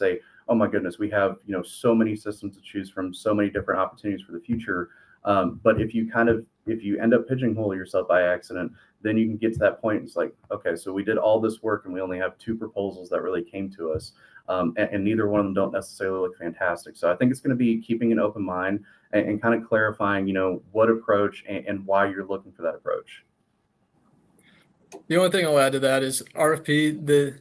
say, oh my goodness, we have, so many systems to choose from, so many different opportunities for the future. But if you end up pigeonholing yourself by accident, then you can get to that point. It's like, okay, so we did all this work and we only have two proposals that really came to us. And neither one of them don't necessarily look fantastic. So I think it's going to be keeping an open mind and kind of clarifying, what approach and why you're looking for that approach. The only thing I'll add to that is RFP,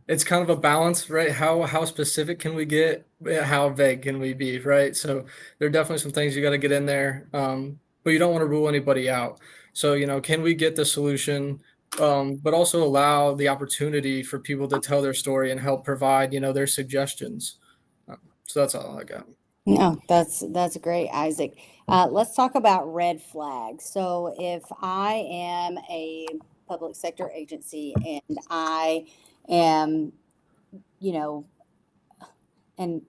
it's kind of a balance, right? How specific can we get? How vague can we be, right? So there are definitely some things you got to get in there, but you don't want to rule anybody out. So, can we get the solution, but also allow the opportunity for people to tell their story and help provide, their suggestions. So that's all I got. No, that's great, Isaac. Let's talk about red flags. So if I am a public sector agency and I am, and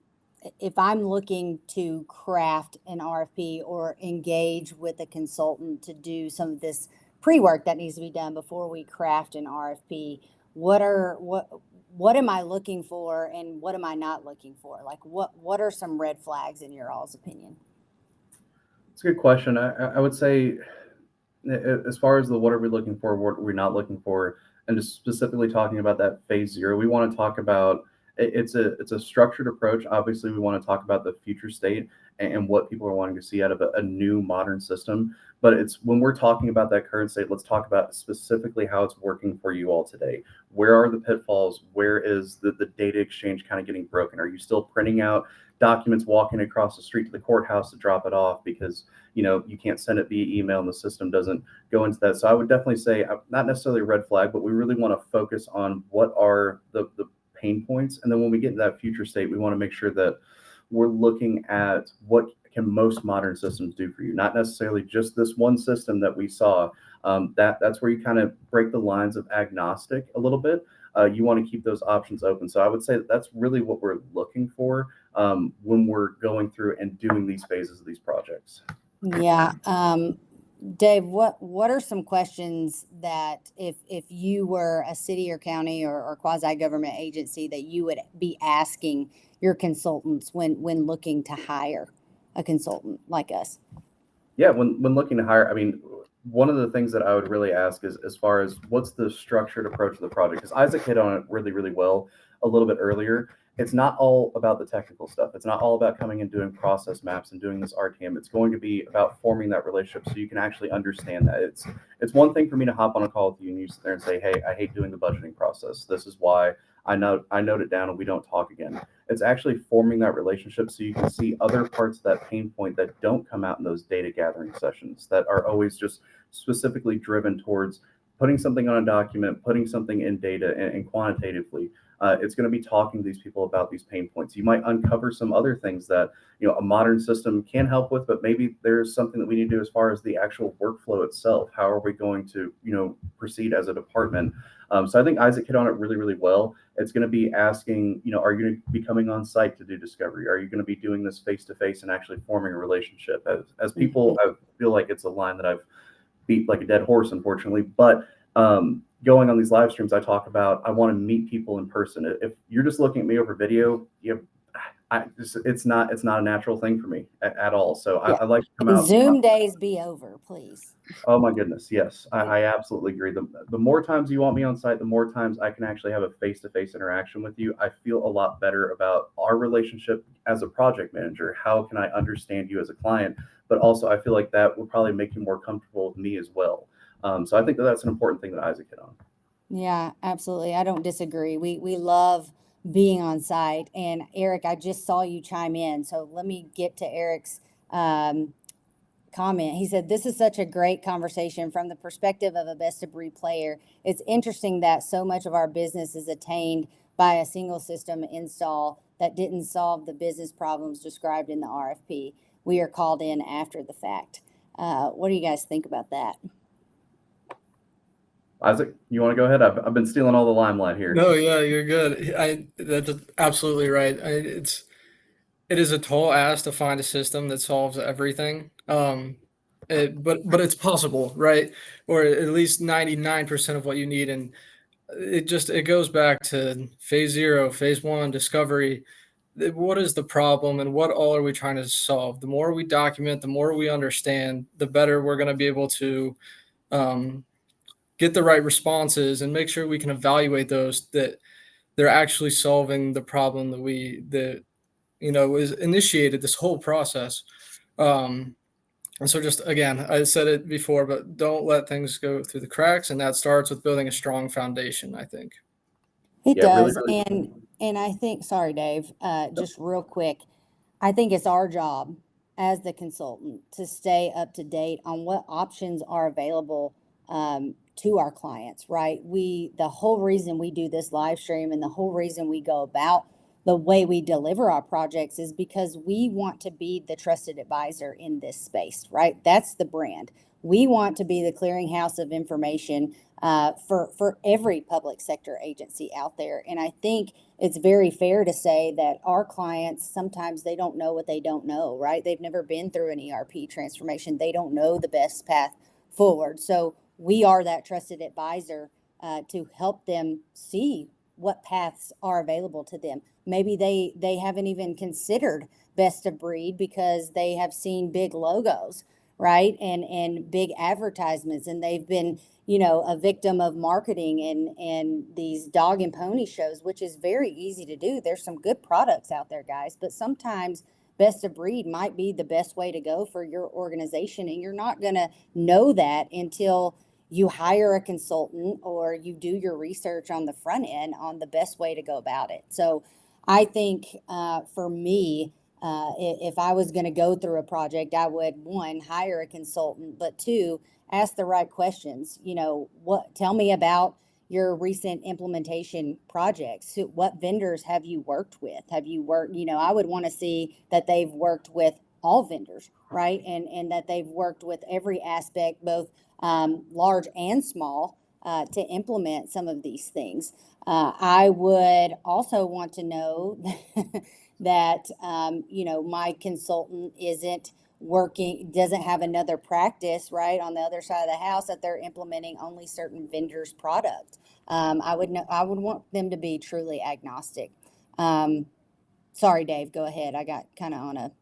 if I'm looking to craft an RFP or engage with a consultant to do some of this pre-work that needs to be done before we craft an RFP, what am I looking for and what am I not looking for? Like what are some red flags in your all's opinion? It's a good question. I would say, as far as the what are we looking for, what are we not looking for, and just specifically talking about that phase zero, we want to talk about it's a structured approach. Obviously, we want to talk about the future state and what people are wanting to see out of a new modern system. But it's when we're talking about that current state, let's talk about specifically how it's working for you all today. Where are the pitfalls? Where is the data exchange kind of getting broken? Are you still printing out documents, walking across the street to the courthouse to drop it off because you can't send it via email and the system doesn't go into that? So I would definitely say not necessarily a red flag, but we really want to focus on what are the pain points. And then when we get to that future state, we want to make sure that we're looking at what can most modern systems do for you, not necessarily just this one system that we saw. That's where you kind of break the lines of agnostic a little bit. You want to keep those options open. So I would say that's really what we're looking for when we're going through and doing these phases of these projects. Yeah. Dave, what are some questions that if you were a city or county or quasi-government agency that you would be asking your consultants when looking to hire a consultant like us? Yeah, when looking to hire, I mean, one of the things that I would really ask is as far as what's the structured approach to the project, because Isaac hit on it really, really well a little bit earlier. It's not all about the technical stuff. It's not all about coming and doing process maps and doing this RTM. It's going to be about forming that relationship so you can actually understand that. It's one thing for me to hop on a call with you and you sit there and say, hey, I hate doing the budgeting process. This is why I note it down and we don't talk again. It's actually forming that relationship so you can see other parts of that pain point that don't come out in those data gathering sessions that are always just specifically driven towards putting something on a document, putting something in data and quantitatively. It's going to be talking to these people about these pain points. You might uncover some other things that a modern system can help with, but maybe there's something that we need to do as far as the actual workflow itself. How are we going to proceed as a department? So I think Isaac hit on it really, really well. It's going to be asking, are you going to be coming on site to do discovery? Are you going to be doing this face to face and actually forming a relationship? As people, I feel like it's a line that I've beat like a dead horse, unfortunately, but going on these live streams, I talk about I want to meet people in person. If you're just looking at me over video, it's not a natural thing for me at all. So yeah. I like to come out. Zoom days be over, please. Oh my goodness, yes, I absolutely agree. The more times you want me on site, the more times I can actually have a face-to-face interaction with you. I feel a lot better about our relationship as a project manager. How can I understand you as a client? But also, I feel like that will probably make you more comfortable with me as well. So I think that's an important thing that Isaac hit on. Yeah, absolutely. I don't disagree. We love being on site. And Eric, I just saw you chime in. So let me get to Eric's comment. He said, this is such a great conversation from the perspective of a best of breed player. It's interesting that so much of our business is attained by a single system install that didn't solve the business problems described in the RFP. We are called in after the fact. What do you guys think about that? Isaac, you want to go ahead? I've been stealing all the limelight here. No, yeah, you're good. That's absolutely right. It is a tall ask to find a system that solves everything. But it's possible, right? Or at least 99% of what you need. And it goes back to phase 0, phase 1, discovery. What is the problem and what all are we trying to solve? The more we document, the more we understand, the better we're going to be able to um, get the right responses and make sure we can evaluate those, that they're actually solving the problem that is initiated this whole process. And so just again, I said it before, but don't let things go through the cracks, and that starts with building a strong foundation, I think. It Yeah, really, does. really. And I think, sorry, Dave, just real quick, I think it's our job as the consultant to stay up to date on what options are available to our clients, right? The whole reason we do this live stream and the whole reason we go about the way we deliver our projects is because we want to be the trusted advisor in this space, right? That's the brand. We want to be the clearinghouse of information for every public sector agency out there. And I think it's very fair to say that our clients, sometimes they don't know what they don't know, right? They've never been through an ERP transformation. They don't know the best path forward. So we are that trusted advisor to help them see what paths are available to them. Maybe they haven't even considered best of breed because they have seen big logos, right? And big advertisements, and they've been, a victim of marketing and these dog and pony shows, which is very easy to do. There's some good products out there, guys, but sometimes best of breed might be the best way to go for your organization. And you're not going to know that until you hire a consultant or you do your research on the front end on the best way to go about it. So I think for me, if I was going to go through a project, I would, one, hire a consultant, but two, ask the right questions. Tell me about your recent implementation projects. What vendors have you worked with? Have you worked, I would want to see that they've worked with all vendors, right? And that they've worked with every aspect, both large and small, to implement some of these things. I would also want to know that, my consultant doesn't have another practice, right, on the other side of the house that they're implementing only certain vendors' product. I would want them to be truly agnostic. Sorry, Dave, go ahead. I got kind of on a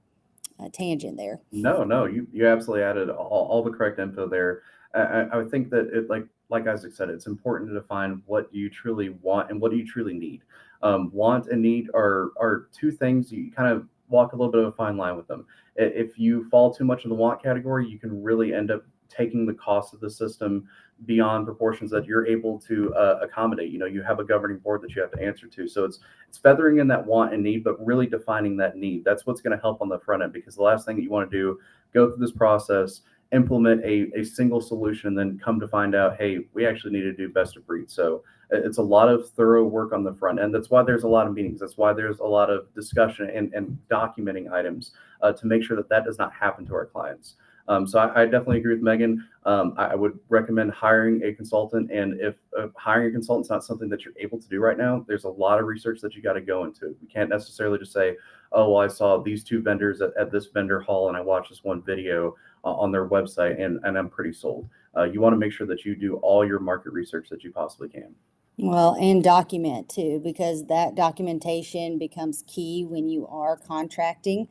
tangent there. No, no, you absolutely added all the correct info there. I would think that like Isaac said, it's important to define what you truly want and what do you truly need. Want and need are two things you kind of walk a little bit of a fine line with them. If you fall too much in the want category, you can really end up taking the cost of the system beyond proportions that you're able to accommodate. You have a governing board that you have to answer to, so it's feathering in that want and need, but really defining that need. That's what's going to help on the front end, because the last thing that you want to do, go through this process, implement a single solution, and then come to find out, hey, we actually need to do best of breed. So it's a lot of thorough work on the front end. That's why there's a lot of meetings. That's why there's a lot of discussion and documenting items to make sure that does not happen to our clients. So I definitely agree with Megan. I would recommend hiring a consultant. And if hiring a consultant is not something that you're able to do right now, there's a lot of research that you got to go into. You can't necessarily just say, oh, well, I saw these two vendors at this vendor hall and I watched this one video on their website and I'm pretty sold. You want to make sure that you do all your market research that you possibly can. Well, and document too, because that documentation becomes key when you are contracting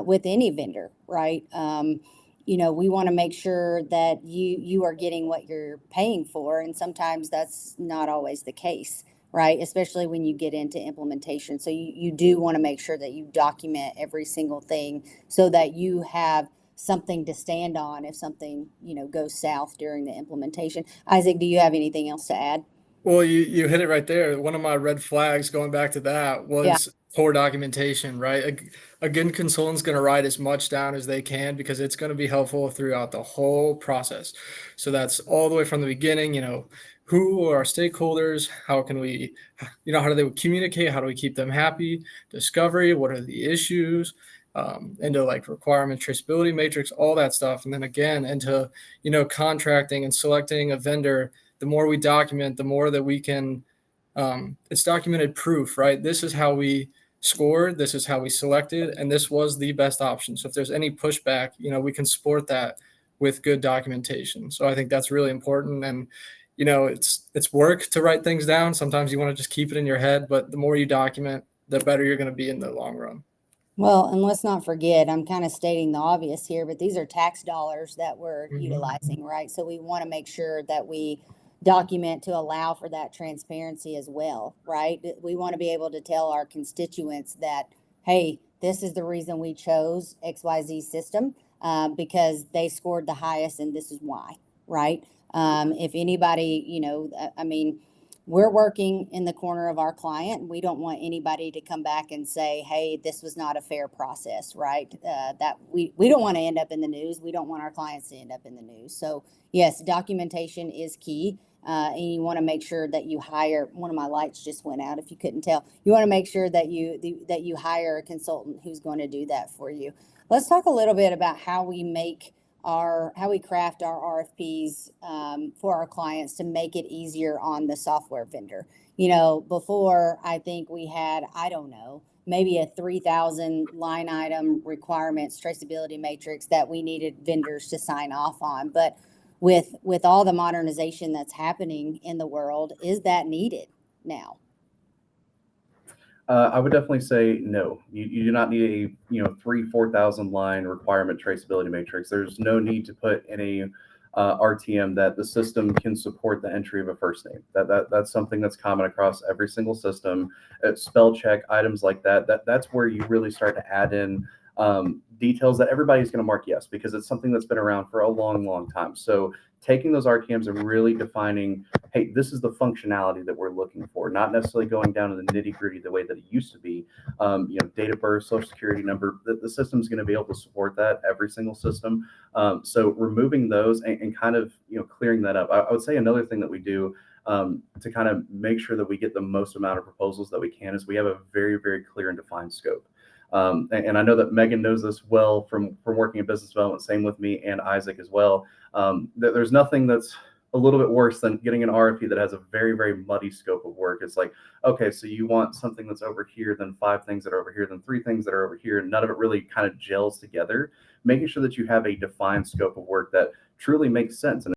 with any vendor, right? We want to make sure that you are getting what you're paying for, and sometimes that's not always the case, right? Especially when you get into implementation. So you do want to make sure that you document every single thing so that you have something to stand on if something, goes south during the implementation. Isaac, do you have anything else to add? Well, you hit it right there. One of my red flags, going back to that, Yeah. was poor documentation, right? Again, consultant's going to write as much down as they can because it's going to be helpful throughout the whole process. So that's all the way from the beginning, who are our stakeholders? How can we, how do they communicate? How do we keep them happy? Discovery, what are the issues? Into like requirement traceability matrix, all that stuff. And then again, into, contracting and selecting a vendor. The more we document, the more that we can, it's documented proof, right? This is how we scored, this is how we selected, and this was the best option. So if there's any pushback, we can support that with good documentation. So I think that's really important. And, it's work to write things down. Sometimes you want to just keep it in your head, but the more you document, the better you're going to be in the long run. Well, and let's not forget, I'm kind of stating the obvious here, but these are tax dollars that we're utilizing, right? So we want to make sure that we document to allow for that transparency as well, right? We want to be able to tell our constituents that, hey, this is the reason we chose XYZ system, because they scored the highest and this is why, right? If anybody, I mean, we're working in the corner of our client. We don't want anybody to come back and say, hey, this was not a fair process, right? That we don't want to end up in the news. We don't want our clients to end up in the news. So yes, documentation is key. And you want to make sure that you hire, one of my lights just went out if you couldn't tell. You want to make sure that you hire a consultant who's going to do that for you. Let's talk a little bit about how we craft our RFPs for our clients to make it easier on the software vendor. Before, I think we had, I don't know, maybe a 3,000 line item requirements traceability matrix that we needed vendors to sign off on. But with all the modernization that's happening in the world, is that needed now? I would definitely say no. You do not need a 4,000 line requirement traceability matrix. There's no need to put in a RTM that the system can support the entry of a first name. That's something that's common across every single system. Spell check items like that's where you really start to add in details that everybody's going to mark yes, because it's something that's been around for a long, long time. So taking those RTMs and really defining, hey, this is the functionality that we're looking for, not necessarily going down to the nitty gritty the way that it used to be. Date of birth, social security number, the system's going to be able to support that, every single system. So removing those and kind of, clearing that up. I would say another thing that we do to kind of make sure that we get the most amount of proposals that we can is we have a very, very clear and defined scope. And I know that Megan knows this well from working in business development, same with me and Isaac as well. There's nothing that's a little bit worse than getting an RFP that has a very, very muddy scope of work. It's like, okay, so you want something that's over here, then 5 things that are over here, then 3 things that are over here, and none of it really kind of gels together. Making sure that you have a defined scope of work that truly makes sense. And